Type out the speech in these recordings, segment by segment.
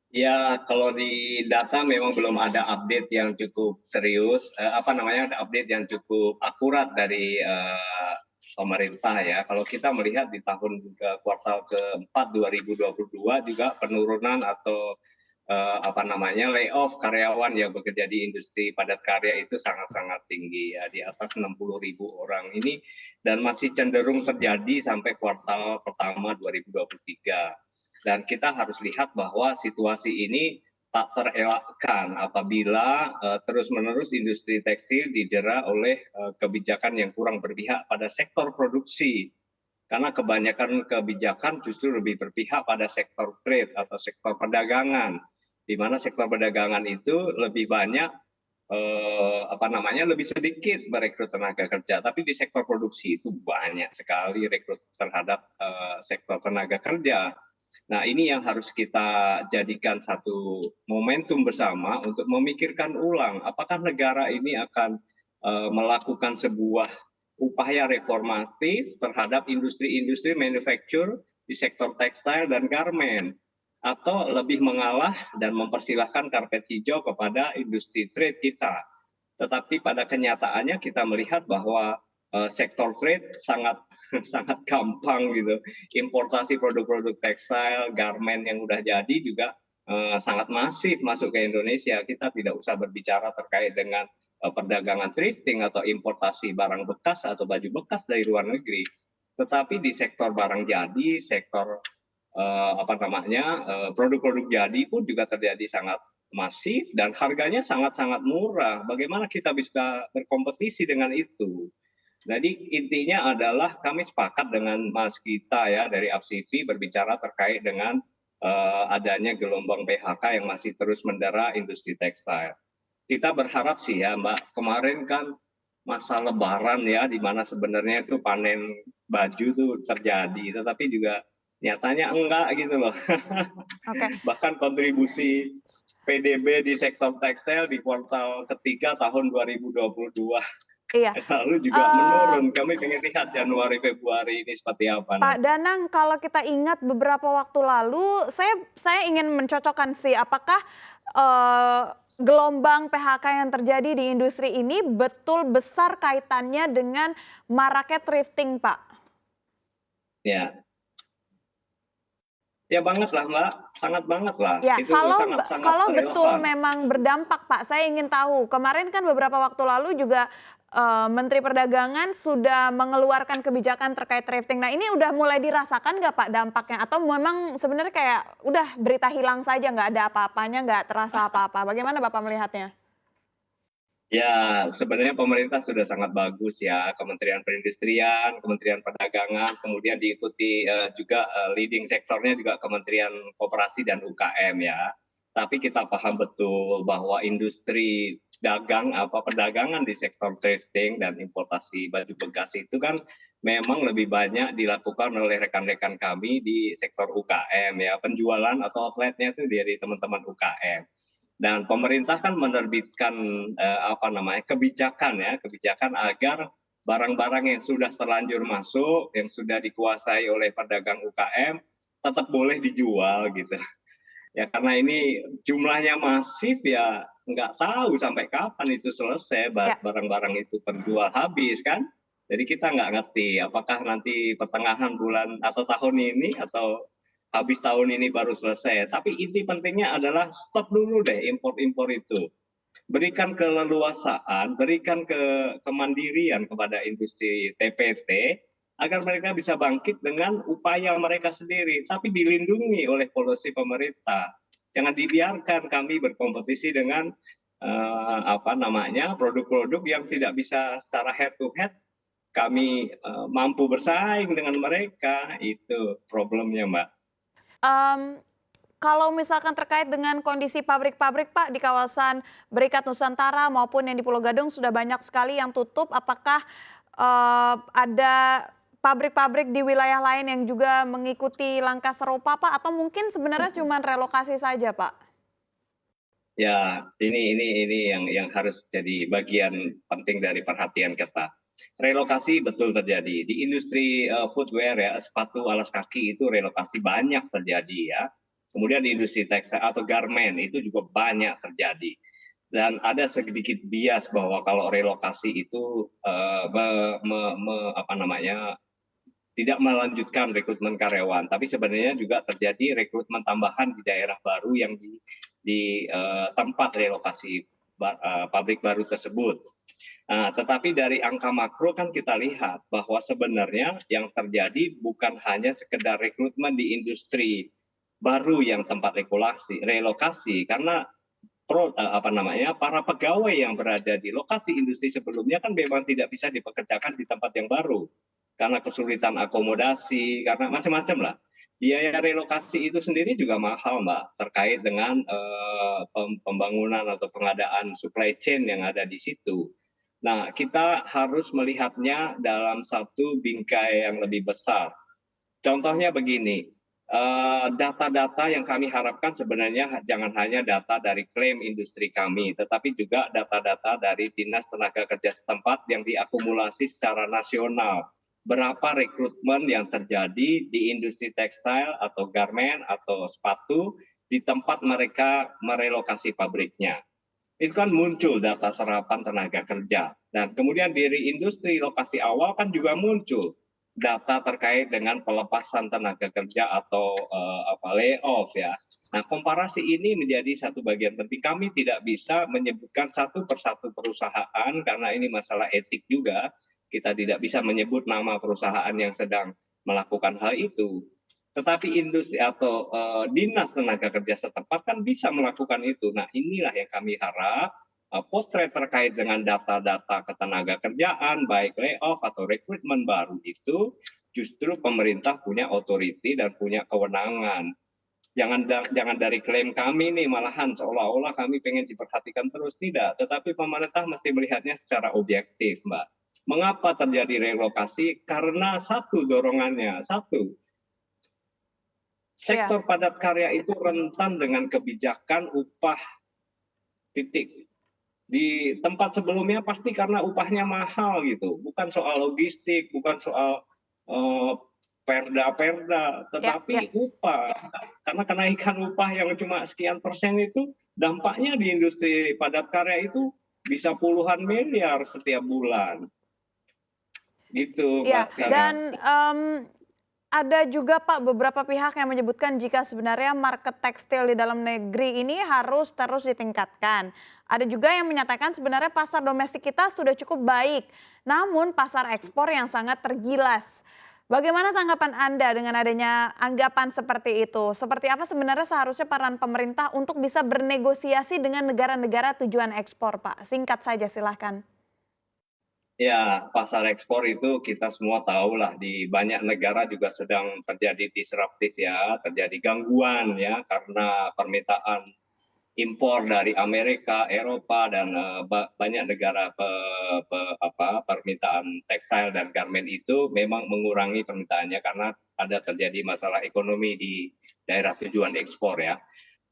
Ya, kalau di data memang belum ada update yang cukup serius, update yang cukup akurat dari pemerintah ya. Kalau kita melihat di tahun kuartal keempat 2022 juga penurunan atau layoff karyawan yang bekerja di industri padat karya itu sangat-sangat tinggi ya, di atas 60.000 orang ini, dan masih cenderung terjadi sampai kuartal pertama 2023. Dan kita harus lihat bahwa situasi ini tak terelakkan apabila terus-menerus industri tekstil didera oleh kebijakan yang kurang berpihak pada sektor produksi. Karena kebanyakan kebijakan justru lebih berpihak pada sektor trade atau sektor perdagangan, di mana sektor perdagangan itu lebih banyak lebih sedikit merekrut tenaga kerja, tapi di sektor produksi itu banyak sekali rekrut terhadap sektor tenaga kerja. Nah, ini yang harus kita jadikan satu momentum bersama untuk memikirkan ulang, apakah negara ini akan melakukan sebuah upaya reformatif terhadap industri-industri manufaktur di sektor tekstil dan garmen, atau lebih mengalah dan mempersilahkan karpet hijau kepada industri trade kita. Tetapi pada kenyataannya kita melihat bahwa sektor trade sangat sangat gampang gitu. Importasi produk-produk tekstil, garmen yang udah jadi juga sangat masif masuk ke Indonesia. Kita tidak usah berbicara terkait dengan perdagangan thrifting atau importasi barang bekas atau baju bekas dari luar negeri. Tetapi di sektor barang jadi, sektor produk-produk jadi pun juga terjadi sangat masif dan harganya sangat-sangat murah. Bagaimana kita bisa berkompetisi dengan itu? Jadi intinya adalah kami sepakat dengan Mas Gita ya dari APSIVI berbicara terkait dengan adanya gelombang PHK yang masih terus mendera industri tekstil. Kita berharap sih ya Mbak, kemarin kan masa Lebaran ya, di mana sebenarnya itu panen baju tuh terjadi, tetapi juga nyatanya enggak gitu loh. Oke. Bahkan kontribusi PDB di sektor tekstil di kuartal ketiga tahun 2022 Iya, lalu juga eee, menurun. Kami pengen lihat Januari Februari ini seperti apa Pak nanti. Danang, kalau kita ingat beberapa waktu lalu, saya ingin mencocokkan sih, apakah, eee, gelombang PHK yang terjadi di industri ini betul besar kaitannya dengan maraknya thrifting, Pak? Ya, ya banget lah Mbak, sangat banget lah. Ya, Itu sangat-sangat kalau betul relevan. memang berdampak, Pak, saya ingin tahu. Kemarin kan beberapa waktu lalu juga, Menteri Perdagangan sudah mengeluarkan kebijakan terkait thrifting. Nah, ini udah mulai dirasakan nggak, Pak, dampaknya? Atau memang sebenarnya kayak udah berita hilang saja, nggak ada apa-apanya, nggak terasa apa-apa? Bagaimana Bapak melihatnya? Ya, sebenarnya pemerintah sudah sangat bagus ya, Kementerian Perindustrian, Kementerian Perdagangan, kemudian diikuti juga leading sektornya juga Kementerian Koperasi dan UKM ya. Tapi kita paham betul bahwa industri perdagangan di sektor thrifting dan importasi baju bekas itu kan memang lebih banyak dilakukan oleh rekan-rekan kami di sektor UKM ya, penjualan atau outletnya itu dari teman-teman UKM. Dan pemerintah kan menerbitkan kebijakan agar barang-barang yang sudah terlanjur masuk, yang sudah dikuasai oleh pedagang UKM tetap boleh dijual gitu. Ya karena ini jumlahnya masif ya nggak tahu sampai kapan itu selesai Ya. barang-barang itu terjual habis kan. Jadi kita nggak ngerti apakah nanti pertengahan bulan atau tahun ini atau habis tahun ini baru selesai. Tapi inti pentingnya adalah stop dulu deh impor-impor itu. Berikan keleluasaan, berikan kemandirian kepada industri TPT agar mereka bisa bangkit dengan upaya mereka sendiri, tapi dilindungi oleh polisi pemerintah. Jangan dibiarkan kami berkompetisi dengan produk-produk yang tidak bisa secara head to head kami mampu bersaing dengan mereka. Itu problemnya, Mbak. Mmm, Kalau misalkan terkait dengan kondisi pabrik-pabrik, Pak, di kawasan Berikat Nusantara maupun yang di Pulau Gadung sudah banyak sekali yang tutup, apakah, ada pabrik-pabrik di wilayah lain yang juga mengikuti langkah serupa, Pak? Atau mungkin sebenarnya cuma relokasi saja, Pak? Ya, ini yang harus jadi bagian penting dari perhatian kita. Relokasi betul terjadi di industri footwear ya, sepatu alas kaki itu relokasi banyak terjadi ya. Kemudian industri tekstil atau garmen itu juga banyak terjadi. Dan ada sedikit bias bahwa kalau relokasi itu apa namanya, tidak melanjutkan rekrutmen karyawan, tapi sebenarnya juga terjadi rekrutmen tambahan di daerah baru yang di tempat relokasi pabrik baru tersebut. Nah, tetapi dari angka makro kan kita lihat bahwa sebenarnya yang terjadi bukan hanya sekedar rekrutmen di industri baru yang tempat relokasi karena para pegawai yang berada di lokasi industri sebelumnya kan memang tidak bisa dipekerjakan di tempat yang baru karena kesulitan akomodasi, karena macam-macam lah. Biaya relokasi itu sendiri juga mahal, Mbak, terkait dengan pembangunan atau pengadaan supply chain yang ada di situ. Nah, kita harus melihatnya dalam satu bingkai yang lebih besar. Contohnya begini, data-data yang kami harapkan sebenarnya jangan hanya data dari klaim industri kami, tetapi juga data-data dari Dinas Tenaga Kerja setempat yang diakumulasi secara nasional. Berapa rekrutmen yang terjadi di industri tekstil atau garmen atau sepatu di tempat mereka merelokasi pabriknya. Itu kan muncul data serapan tenaga kerja. Dan kemudian dari industri lokasi awal kan juga muncul data terkait dengan pelepasan tenaga kerja atau layoff ya. Nah, komparasi ini menjadi satu bagian penting. Kami tidak bisa menyebutkan satu persatu perusahaan karena ini masalah etik juga. Kita tidak bisa menyebut nama perusahaan yang sedang melakukan hal itu. Tetapi industri atau dinas tenaga kerja setempat kan bisa melakukan itu. Nah, inilah yang kami harap potret terkait dengan data-data ketenaga kerjaan, baik layoff atau rekrutmen baru itu, justru pemerintah punya otoriti dan punya kewenangan. Jangan dari klaim kami nih malahan seolah-olah kami pengen diperhatikan terus, tidak. Tetapi pemerintah mesti melihatnya secara objektif, Mbak. Mengapa terjadi relokasi? Karena satu dorongannya, Iya, sektor padat karya itu rentan dengan kebijakan upah titik. Di tempat sebelumnya pasti karena upahnya mahal gitu, bukan soal logistik, bukan soal perda-perda, ya, ya. tetapi upah. Karena kenaikan upah yang cuma sekian persen itu dampaknya di industri padat karya itu bisa puluhan miliar setiap bulan. Gitu, Iya, Mbak Sarah. dan ada juga Pak beberapa pihak yang menyebutkan jika sebenarnya market tekstil di dalam negeri ini harus terus ditingkatkan. Ada juga yang menyatakan sebenarnya pasar domestik kita sudah cukup baik, namun pasar ekspor yang sangat tergilas. Bagaimana tanggapan Anda dengan adanya anggapan seperti itu? Seperti apa sebenarnya seharusnya peran pemerintah untuk bisa bernegosiasi dengan negara-negara tujuan ekspor, Pak? Singkat saja silahkan. Ya, pasar ekspor itu kita semua tahu lah di banyak negara juga sedang terjadi disruptif ya, terjadi gangguan ya karena permintaan impor dari Amerika, Eropa dan banyak negara permintaan tekstil dan garmen itu memang mengurangi permintaannya karena ada terjadi masalah ekonomi di daerah tujuan ekspor ya,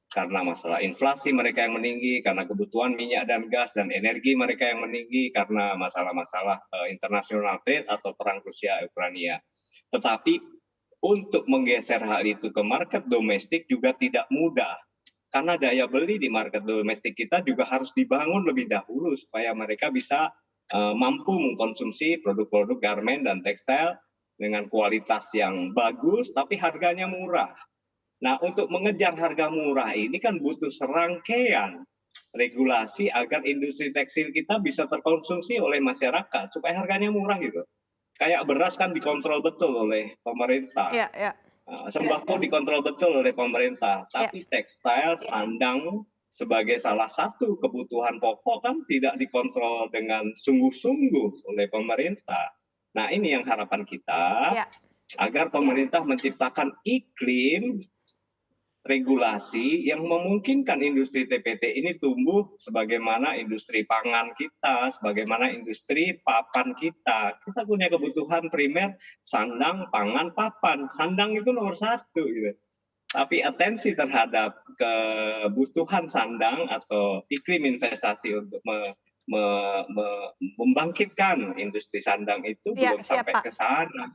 karena masalah inflasi mereka yang meninggi, karena kebutuhan minyak dan gas dan energi mereka yang meninggi, karena masalah-masalah internasional trade atau perang Rusia-Ukraina. Tetapi untuk menggeser hal itu ke market domestik juga tidak mudah. Karena daya beli di market domestik kita juga harus dibangun lebih dahulu supaya mereka bisa mampu mengkonsumsi produk-produk garmen dan tekstil dengan kualitas yang bagus tapi harganya murah. Nah, untuk mengejar harga murah ini kan butuh serangkaian regulasi agar industri tekstil kita bisa terkonsumsi oleh masyarakat supaya harganya murah gitu. Kayak beras kan dikontrol betul oleh pemerintah, Ya, ya, sembako dikontrol betul oleh pemerintah, ya. tapi tekstil, sandang sebagai salah satu kebutuhan pokok kan tidak dikontrol dengan sungguh-sungguh oleh pemerintah. Nah, ini yang harapan kita Ya. agar pemerintah menciptakan iklim regulasi yang memungkinkan industri TPT ini tumbuh sebagaimana industri pangan kita, sebagaimana industri papan kita. Kita punya kebutuhan primer sandang, pangan, papan. Sandang itu nomor satu gitu. Tapi atensi terhadap kebutuhan sandang atau iklim investasi untuk membangkitkan industri sandang itu Ya, belum siap sampai Pak. ke sana.